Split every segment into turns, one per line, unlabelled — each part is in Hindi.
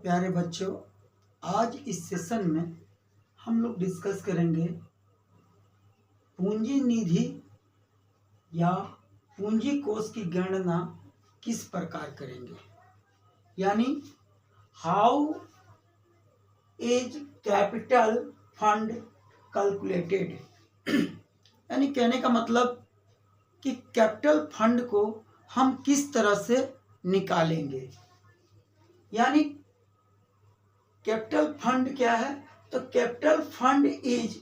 प्यारे बच्चों, आज इस सेशन में हम लोग डिस्कस करेंगे पूंजी निधि या पूंजी कोष की गणना किस प्रकार करेंगे, यानी how is capital fund calculated. यानी कहने का मतलब कि कैपिटल फंड को हम किस तरह से निकालेंगे। यानी कैपिटल फंड क्या है? तो capital fund is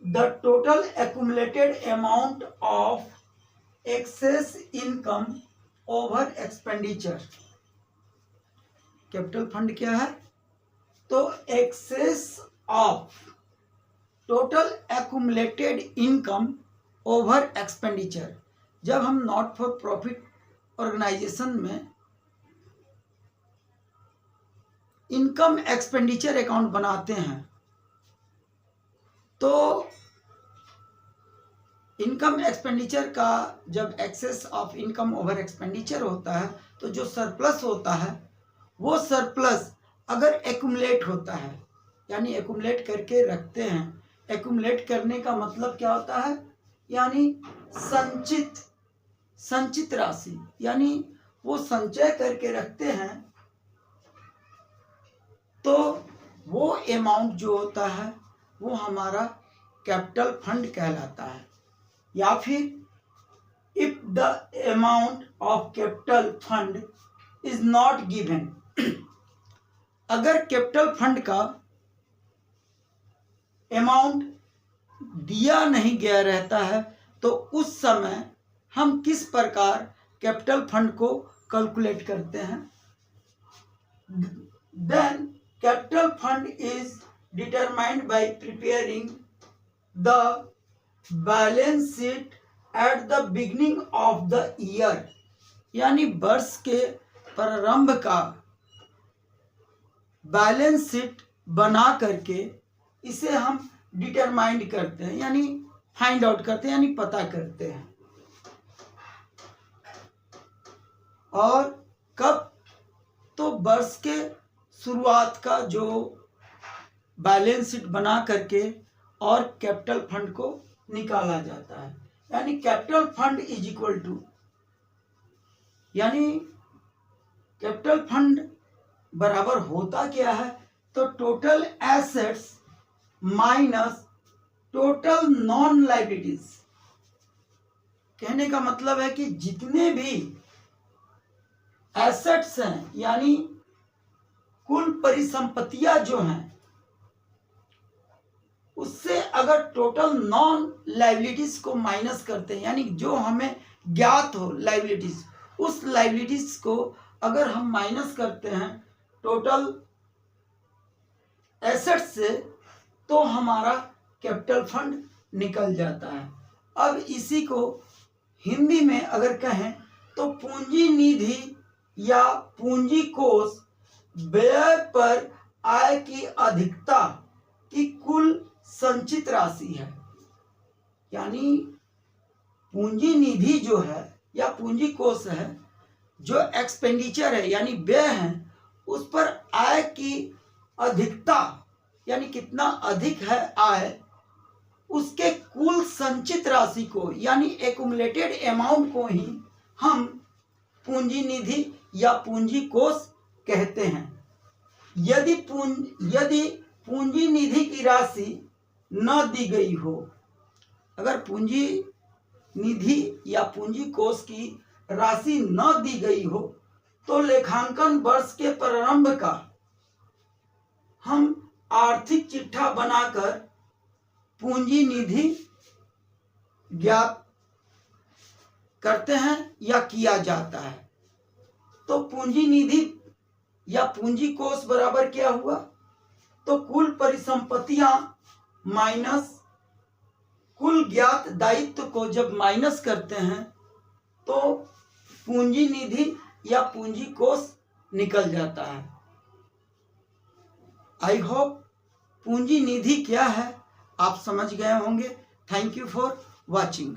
the total accumulated amount of excess income over expenditure. Capital fund क्या है? तो excess of total accumulated income over expenditure. जब हम नॉट फॉर प्रॉफिट ऑर्गेनाइजेशन में इनकम एक्सपेंडिचर अकाउंट बनाते हैं तो इनकम एक्सपेंडिचर का जब excess of income over expenditure होता है तो जो सरप्लस होता है वो सरप्लस अगर एक्यूमुलेट होता है, यानी एक्यूमुलेट करके रखते हैं। एक्यूमुलेट करने का मतलब क्या होता है? यानी संचित राशि, यानी वो संचय करके रखते हैं तो वो अमाउंट जो होता है वो हमारा कैपिटल फंड कहलाता है। या फिर if the amount of capital fund is not given, अगर कैपिटल फंड का अमाउंट दिया नहीं गया रहता है तो उस समय हम किस प्रकार कैपिटल फंड को कैलकुलेट करते हैं? Then capital fund is determined by preparing the balance sheet at the beginning of the year. यानी वर्ष के प्रारंभ का बैलेंस शीट बना करके इसे हम डिटरमाइंड करते हैं, यानी फाइंड आउट करते हैं, यानी पता करते हैं। और कब? तो वर्ष के शुरुआत का जो बैलेंस शीट बना करके और कैपिटल फंड को निकाला जाता है। यानी capital fund is equal to, यानी कैपिटल फंड बराबर होता क्या है? तो total assets minus total non liabilities. कहने का मतलब है कि जितने भी एसेट्स हैं, यानी कुल परिसंपत्तियां जो हैं, उससे अगर टोटल नॉन लायबिलिटीज को माइनस करते हैं, यानी जो हमें ज्ञात हो लायबिलिटीज, उस लायबिलिटीज को अगर हम माइनस करते हैं टोटल एसेट्स से, तो हमारा कैपिटल फंड निकल जाता है। अब इसी को हिंदी में अगर कहें तो पूंजी निधि या पूंजी कोष व्यय पर आय की अधिकता की कुल संचित राशि है। यानी पूंजी निधि जो है या पूंजी कोष है, जो एक्सपेंडिचर है यानी व्यय है, उस पर आय की अधिकता यानी कितना अधिक है आय, उसके कुल संचित राशि को यानी एक्यूमुलेटेड अमाउंट को ही हम पूंजी निधि या पूंजी कोष कहते हैं। यदि पूंजी निधि की राशि न दी गई हो, अगर पूंजी निधि या पूंजी कोष की राशि न दी गई हो, तो लेखांकन वर्ष के प्रारंभ का हम आर्थिक चिट्ठा बनाकर पूंजी निधि ज्ञात करते हैं या किया जाता है। तो पूंजी निधि या पूंजी कोष बराबर क्या हुआ? तो कुल परिसंपत्तियां माइनस कुल ज्ञात दायित्व को जब माइनस करते हैं तो पूंजी निधि या पूंजी कोष निकल जाता है। आई होप पूंजी निधि क्या है आप समझ गए होंगे। Thank you for watching.